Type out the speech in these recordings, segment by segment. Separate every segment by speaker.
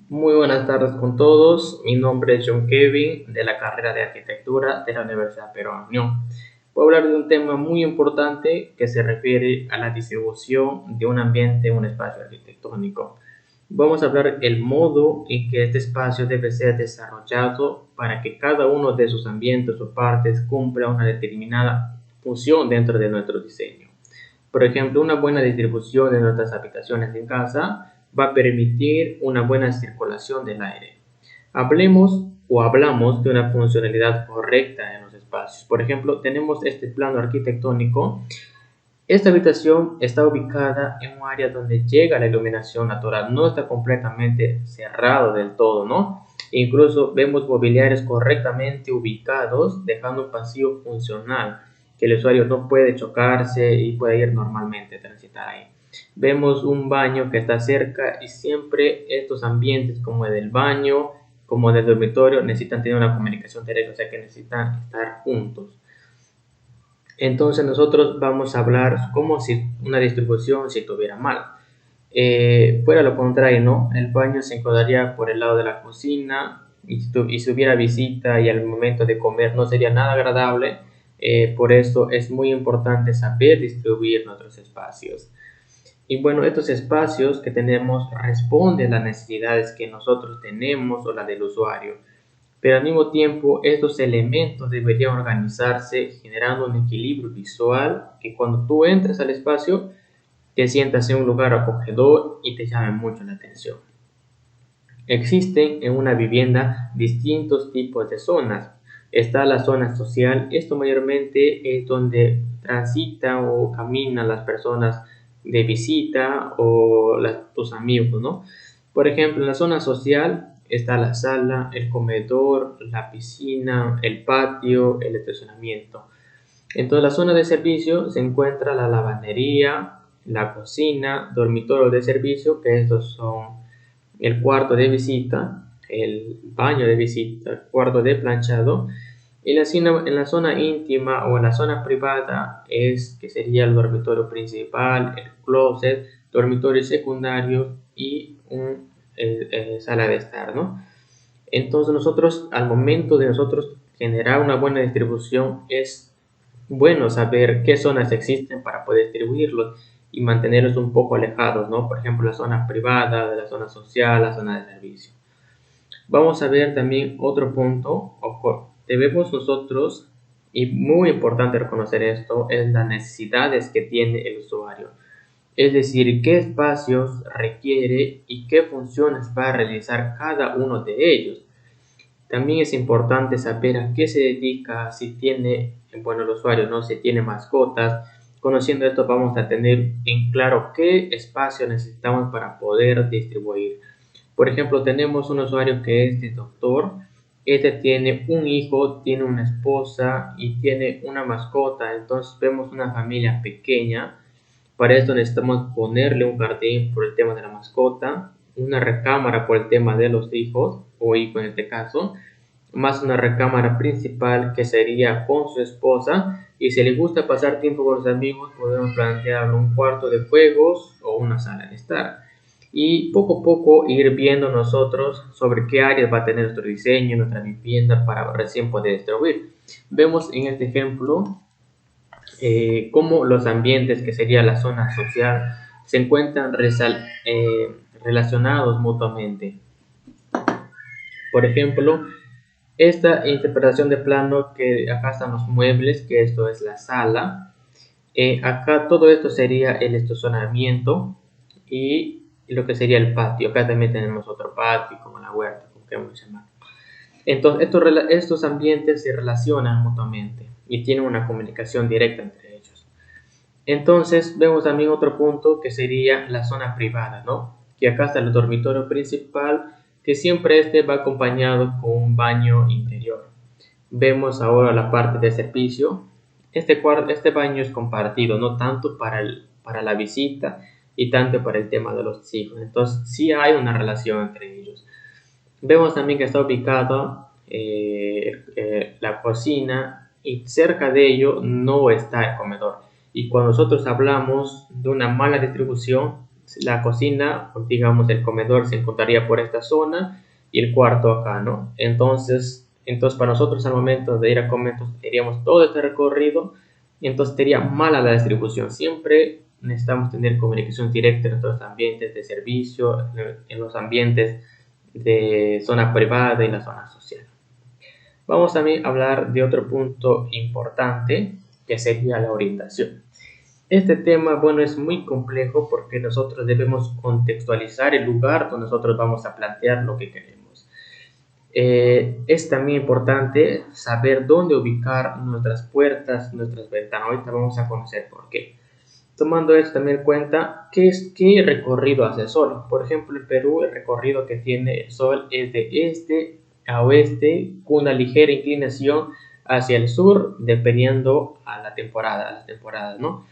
Speaker 1: Muy buenas tardes con todos. Mi nombre es John Kevin de la carrera de arquitectura de la Universidad Peruana Unión. Voy a hablar de un tema muy importante que se refiere a la distribución de un ambiente en un espacio arquitectónico. Vamos a hablar el modo en que este espacio debe ser desarrollado para que cada uno de sus ambientes o partes cumpla una determinada función dentro de nuestro diseño. Por ejemplo, una buena distribución de nuestras habitaciones en casa va a permitir una buena circulación del aire. Hablamos de una funcionalidad correcta en los espacios. Por ejemplo, tenemos este plano arquitectónico. Esta habitación está ubicada en un área donde llega la iluminación natural, no está completamente cerrado del todo, ¿no? Incluso vemos mobiliarios correctamente ubicados, dejando un pasillo funcional, que el usuario no puede chocarse y puede ir normalmente, transitar ahí. Vemos un baño que está cerca y siempre estos ambientes como el del baño, como el del dormitorio, necesitan tener una comunicación directa, o sea que necesitan estar juntos. Entonces nosotros vamos a hablar como si una distribución si estuviera mal. Fuera lo contrario, ¿no? El baño se encuadraría por el lado de la cocina y si hubiera visita y al momento de comer no sería nada agradable. Por eso es muy importante saber distribuir nuestros espacios. Y bueno, estos espacios que tenemos responden a las necesidades que nosotros tenemos o la del usuario. Pero al mismo tiempo, estos elementos deberían organizarse generando un equilibrio visual que cuando tú entres al espacio te sientas en un lugar acogedor y te llame mucho la atención. Existen en una vivienda distintos tipos de zonas. Está la zona social, esto mayormente es donde transitan o caminan las personas de visita o tus amigos, ¿no? Por ejemplo, en la zona social está la sala, el comedor, la piscina, el patio, el estacionamiento. En toda la zona de servicio se encuentra la lavandería, la cocina, dormitorio de servicio, que estos son el cuarto de visita, el baño de visita, el cuarto de planchado. Y en la zona íntima o en la zona privada es que sería el dormitorio principal, el closet, dormitorio secundario y un sala de estar, ¿no? Entonces nosotros, al momento de nosotros generar una buena distribución, es bueno saber qué zonas existen para poder distribuirlos y mantenerlos un poco alejados, ¿no? Por ejemplo, la zona privada, de la zona social, la zona de servicio. Vamos a ver también otro punto, ojo, debemos nosotros, y muy importante reconocer esto, es las necesidades que tiene el usuario. Es decir, qué espacios requiere y qué funciones va a realizar cada uno de ellos. También es importante saber a qué se dedica, si tiene, bueno, el usuario, ¿no? Si tiene mascotas. Conociendo esto vamos a tener en claro qué espacio necesitamos para poder distribuir. Por ejemplo, tenemos un usuario que es de doctor. Este tiene un hijo, tiene una esposa y tiene una mascota. Entonces vemos una familia pequeña. Para esto necesitamos ponerle un jardín por el tema de la mascota, una recámara por el tema de los hijos o hijo en este caso, más una recámara principal que sería con su esposa, y si le gusta pasar tiempo con los amigos podemos plantearlo un cuarto de juegos o una sala de estar, y poco a poco ir viendo nosotros sobre qué áreas va a tener nuestro diseño, nuestra vivienda para recién poder distribuir. Vemos en este ejemplo cómo los ambientes, que sería la zona social, se encuentran relacionados mutuamente. Por ejemplo, esta interpretación de plano, que acá están los muebles, que esto es la sala. Acá todo esto sería el estacionamiento y lo que sería el patio. Acá también tenemos otro patio, como la huerta, como queremos llamar. Entonces, estos ambientes se relacionan mutuamente y tienen una comunicación directa entre ellos. Entonces, vemos también otro punto que sería la zona privada, ¿no? Que acá está el dormitorio principal, que siempre este va acompañado con un baño interior. Vemos ahora la parte de servicio. Este baño es compartido, no tanto para la visita y tanto para el tema de los hijos. Entonces, sí hay una relación entre ellos. Vemos también que está ubicado la cocina y cerca de ello no está el comedor. Y cuando nosotros hablamos de una mala distribución, la cocina, digamos el comedor se encontraría por esta zona y el cuarto acá, ¿no? Entonces para nosotros al momento de ir a comer, haríamos todo este recorrido y entonces sería mala la distribución. Siempre necesitamos tener comunicación directa en nuestros ambientes de servicio, en los ambientes de zona privada y la zona social. Vamos también a hablar de otro punto importante que sería la orientación. Este tema, bueno, es muy complejo porque nosotros debemos contextualizar el lugar donde nosotros vamos a plantear lo que queremos. Es también importante saber dónde ubicar nuestras puertas, nuestras ventanas. Ahorita vamos a conocer por qué. Tomando esto también en cuenta, ¿qué recorrido hace el sol? Por ejemplo, en Perú el recorrido que tiene el sol es de este a oeste con una ligera inclinación hacia el sur dependiendo a las temporadas, ¿no?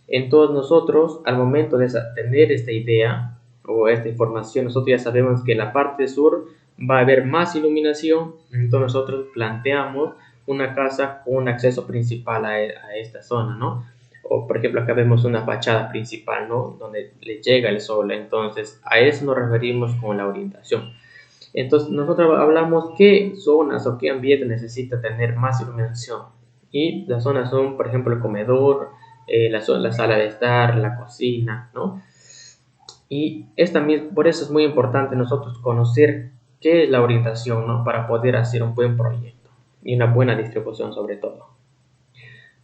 Speaker 1: Entonces nosotros al momento de tener esta idea o esta información, nosotros ya sabemos que en la parte sur va a haber más iluminación, entonces nosotros planteamos una casa con un acceso principal a esta zona, ¿no? O por ejemplo acá vemos una fachada principal, ¿no? Donde le llega el sol, entonces a eso nos referimos con la orientación. Entonces nosotros hablamos qué zonas o qué ambiente necesita tener más iluminación y las zonas son por ejemplo el comedor, la sala de estar, la cocina, ¿no? Y también, por eso es muy importante nosotros conocer qué es la orientación, ¿no? Para poder hacer un buen proyecto y una buena distribución sobre todo.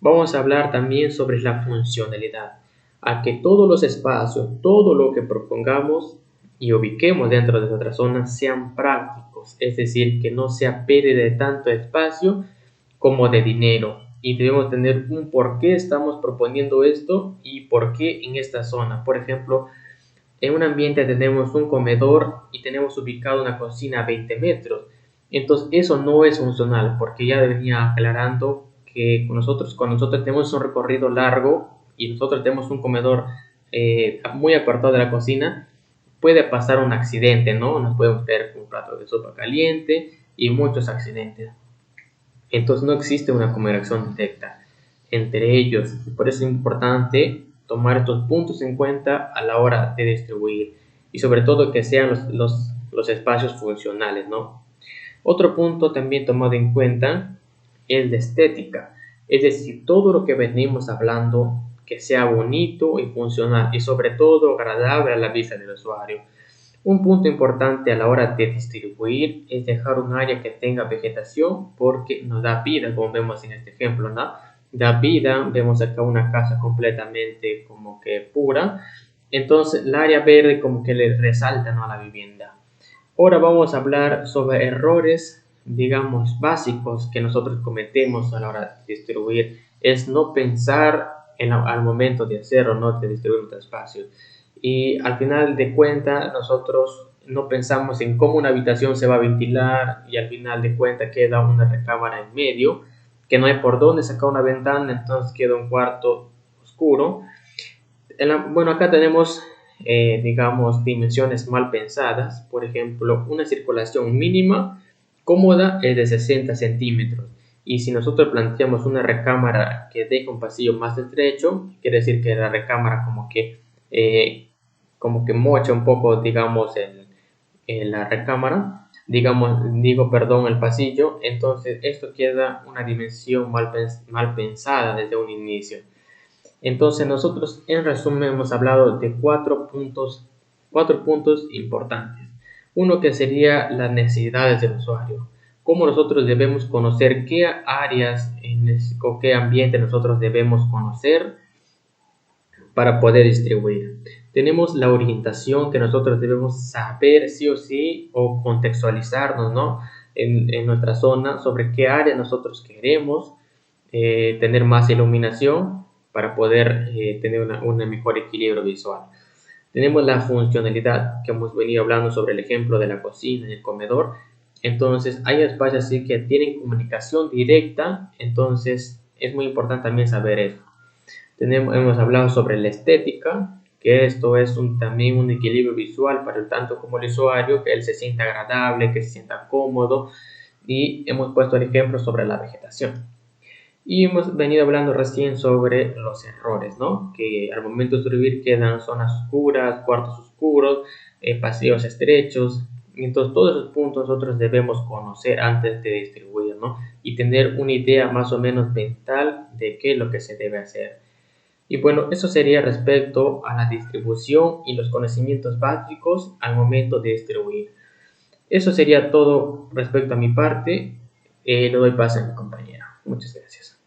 Speaker 1: Vamos a hablar también sobre la funcionalidad, a que todos los espacios, todo lo que propongamos y ubiquemos dentro de nuestra zona sean prácticos, es decir, que no sea pérdida de tanto espacio como de dinero. Y debemos tener un por qué estamos proponiendo esto y por qué en esta zona. Por ejemplo, en un ambiente tenemos un comedor y tenemos ubicado una cocina a 20 metros. Entonces eso no es funcional porque ya venía aclarando que cuando nosotros tenemos un recorrido largo y nosotros tenemos un comedor muy apartado de la cocina, puede pasar un accidente, ¿no? Nos podemos caer con un plato de sopa caliente y muchos accidentes. Entonces no existe una comunicación directa entre ellos. Por eso es importante tomar estos puntos en cuenta a la hora de distribuir y sobre todo que sean los espacios funcionales, ¿no? Otro punto también tomado en cuenta es la estética, es decir, todo lo que venimos hablando que sea bonito y funcional y sobre todo agradable a la vista del usuario. Un punto importante a la hora de distribuir es dejar un área que tenga vegetación porque nos da vida, como vemos en este ejemplo, ¿no? Da vida, vemos acá una casa completamente como que pura, entonces el área verde como que le resalta, ¿no?, a la vivienda. Ahora vamos a hablar sobre errores, digamos, básicos que nosotros cometemos a la hora de distribuir. Es no pensar al momento de hacerlo, no de distribuir nuestro espacio. Y al final de cuentas nosotros no pensamos en cómo una habitación se va a ventilar y al final de cuentas queda una recámara en medio, que no hay por dónde sacar una ventana, entonces queda un cuarto oscuro. Bueno, acá tenemos, digamos, dimensiones mal pensadas. Por ejemplo, una circulación mínima cómoda es de 60 centímetros. Y si nosotros planteamos una recámara que deja un pasillo más estrecho, quiere decir que la recámara como que mocha un poco, digamos, en la recámara, el pasillo. Entonces esto queda una dimensión mal pensada desde un inicio. Entonces nosotros en resumen hemos hablado de cuatro puntos importantes. Uno que sería las necesidades del usuario. Cómo nosotros debemos conocer qué áreas o qué ambiente nosotros debemos conocer para poder distribuir. Tenemos la orientación que nosotros debemos saber sí o sí o contextualizarnos, ¿no?, en nuestra zona sobre qué área nosotros queremos tener más iluminación para poder tener un mejor equilibrio visual. Tenemos la funcionalidad que hemos venido hablando sobre el ejemplo de la cocina y el comedor. Entonces hay espacios así que tienen comunicación directa, entonces es muy importante también saber eso. Hemos hablado sobre la estética, que esto es también un equilibrio visual para el tanto como el usuario, que él se sienta agradable, que se sienta cómodo, y hemos puesto el ejemplo sobre la vegetación. Y hemos venido hablando recién sobre los errores, ¿no? Que al momento de distribuir quedan zonas oscuras, cuartos oscuros, pasillos estrechos. Entonces, todos esos puntos nosotros debemos conocer antes de distribuir, ¿no? Y tener una idea más o menos mental de qué es lo que se debe hacer. Y bueno, eso sería respecto a la distribución y los conocimientos básicos al momento de distribuir. Eso sería todo respecto a mi parte. Le doy paso a mi compañera. Muchas gracias.